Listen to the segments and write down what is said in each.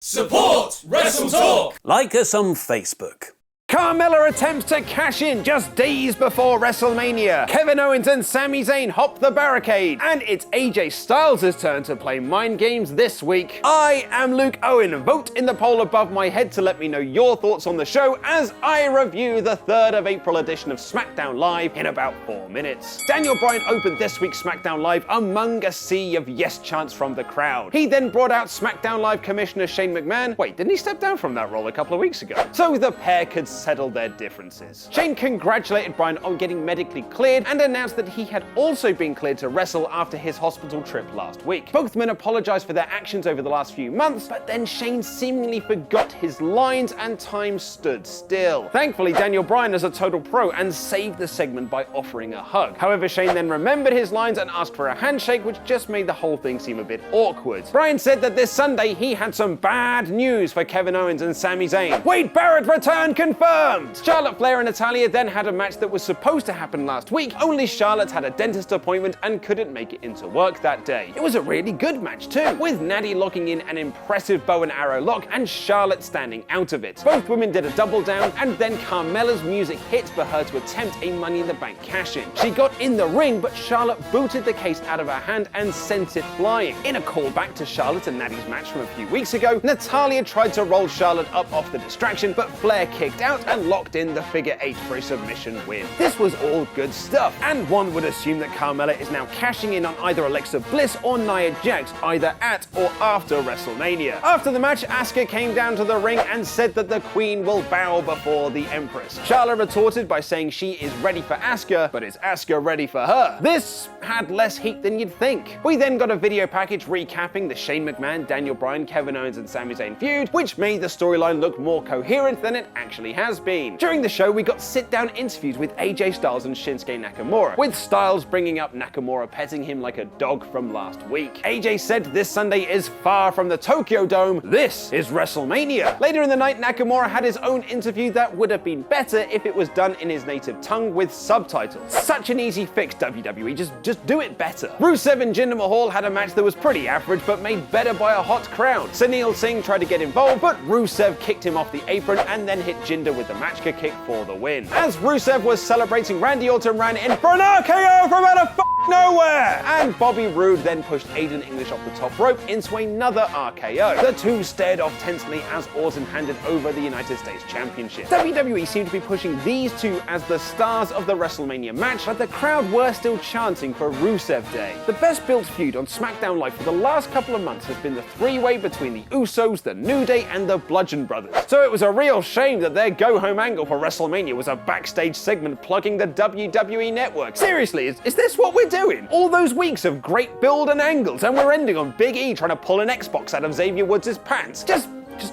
Support Wrestle Talk! Like us on Facebook. Carmella attempts to cash in just days before WrestleMania. Kevin Owens and Sami Zayn hop the barricade. And it's AJ Styles' turn to play mind games this week. I am Luke Owen. Vote in the poll above my head to let me know your thoughts on the show as I review the 3rd of April edition of SmackDown Live in about 4 minutes. Daniel Bryan opened this week's SmackDown Live among a sea of yes chants from the crowd. He then brought out SmackDown Live Commissioner Shane McMahon. Wait, didn't he step down from that role a couple of weeks ago? So the pair could settle their differences. Shane congratulated Bryan on getting medically cleared and announced that he had also been cleared to wrestle after his hospital trip last week. Both men apologized for their actions over the last few months, but then Shane seemingly forgot his lines and time stood still. Thankfully, Daniel Bryan is a total pro and saved the segment by offering a hug. However, Shane then remembered his lines and asked for a handshake, which just made the whole thing seem a bit awkward. Bryan said that this Sunday he had some bad news for Kevin Owens and Sami Zayn. Wade Barrett return confirmed! Charlotte Flair and Natalya then had a match that was supposed to happen last week, only Charlotte had a dentist appointment and couldn't make it into work that day. It was a really good match too, with Natty locking in an impressive bow and arrow lock and Charlotte standing out of it. Both women did a double down and then Carmella's music hit for her to attempt a Money in the Bank cash-in. She got in the ring, but Charlotte booted the case out of her hand and sent it flying. In a callback to Charlotte and Natty's match from a few weeks ago, Natalya tried to roll Charlotte up off the distraction, but Flair kicked out and locked in the figure 8 for a submission win. This was all good stuff, and one would assume that Carmella is now cashing in on either Alexa Bliss or Nia Jax, either at or after WrestleMania. After the match, Asuka came down to the ring and said that the Queen will bow before the Empress. Charlotte retorted by saying she is ready for Asuka, but is Asuka ready for her? This had less heat than you'd think. We then got a video package recapping the Shane McMahon, Daniel Bryan, Kevin Owens and Sami Zayn feud, which made the storyline look more coherent than it actually has been. During the show, we got sit-down interviews with AJ Styles and Shinsuke Nakamura, with Styles bringing up Nakamura petting him like a dog from last week. AJ said this Sunday is far from the Tokyo Dome, this is WrestleMania. Later in the night, Nakamura had his own interview that would have been better if it was done in his native tongue with subtitles. Such an easy fix, WWE, just do it better. Rusev and Jinder Mahal had a match that was pretty average but made better by a hot crowd. Sunil Singh tried to get involved, but Rusev kicked him off the apron and then hit Jinder with the matchka kick for the win. As Rusev was celebrating, Randy Orton ran in for an RKO from out of nowhere! And Bobby Roode then pushed Aiden English off the top rope into another RKO. The two stared off tensely as Orton handed over the United States Championship. WWE seemed to be pushing these two as the stars of the WrestleMania match, but the crowd were still chanting for Rusev Day. The best built feud on SmackDown Live for the last couple of months has been the three-way between the Usos, the New Day, and the Bludgeon Brothers. So it was a real shame that their go-home angle for WrestleMania was a backstage segment plugging the WWE Network. Seriously, is this what we're doing? All those weeks of great build and angles, and we're ending on Big E trying to pull an Xbox out of Xavier Woods' pants. Just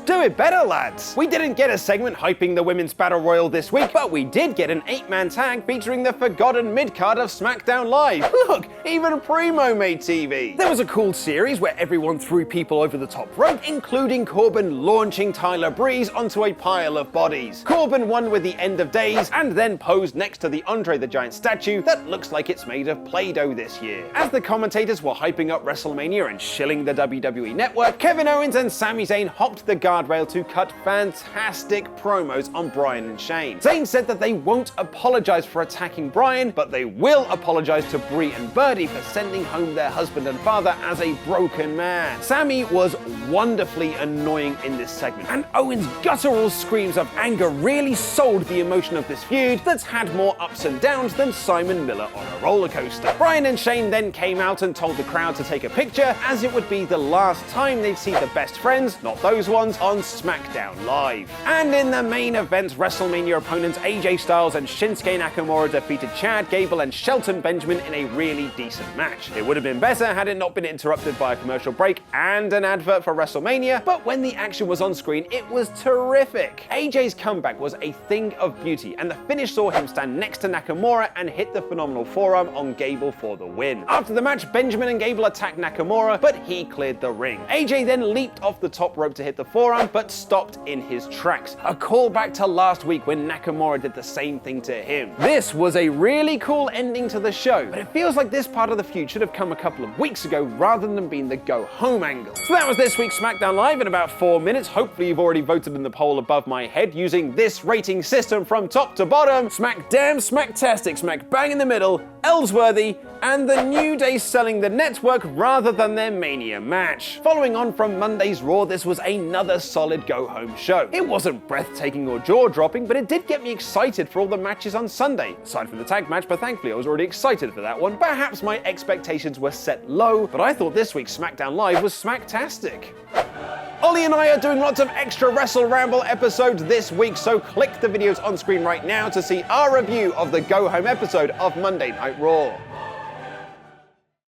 do it better, lads. We didn't get a segment hyping the Women's Battle Royal this week, but we did get an 8-man tag featuring the forgotten mid-card of SmackDown Live. Look, even Primo made TV. There was a cool series where everyone threw people over the top rope, including Corbin launching Tyler Breeze onto a pile of bodies. Corbin won with the End of Days and then posed next to the Andre the Giant statue that looks like it's made of Play-Doh this year. As the commentators were hyping up WrestleMania and shilling the WWE Network, Kevin Owens and Sami Zayn hopped the guardrail to cut fantastic promos on Bryan and Shane. Zayn said that they won't apologize for attacking Bryan, but they will apologize to Brie and Birdie for sending home their husband and father as a broken man. Sami was wonderfully annoying in this segment, and Owens' guttural screams of anger really sold the emotion of this feud that's had more ups and downs than Simon Miller on a roller coaster. Bryan and Shane then came out and told the crowd to take a picture, as it would be the last time they'd see the best friends, not those ones, on SmackDown Live. And in the main event, WrestleMania opponents AJ Styles and Shinsuke Nakamura defeated Chad Gable and Shelton Benjamin in a really decent match. It would have been better had it not been interrupted by a commercial break and an advert for WrestleMania, but when the action was on screen, it was terrific. AJ's comeback was a thing of beauty, and the finish saw him stand next to Nakamura and hit the phenomenal forearm on Gable for the win. After the match, Benjamin and Gable attacked Nakamura, but he cleared the ring. AJ then leaped off the top rope to hit the forearm, but stopped in his tracks. A callback to last week when Nakamura did the same thing to him. This was a really cool ending to the show, but it feels like this part of the feud should have come a couple of weeks ago rather than being the go home angle. So that was this week's SmackDown Live in about 4 minutes. Hopefully you've already voted in the poll above my head using this rating system from top to bottom. Smack damn, smacktastic, smack bang in the middle, Ellsworthy, and the New Day selling the network rather than their Mania match. Following on from Monday's Raw, this was another solid go-home show. It wasn't breathtaking or jaw-dropping, but it did get me excited for all the matches on Sunday, aside from the tag match, but thankfully I was already excited for that one. Perhaps my expectations were set low, but I thought this week's SmackDown Live was smacktastic. Ollie and I are doing lots of extra Wrestle Ramble episodes this week, so click the videos on screen right now to see our review of the go-home episode of Monday Night Raw.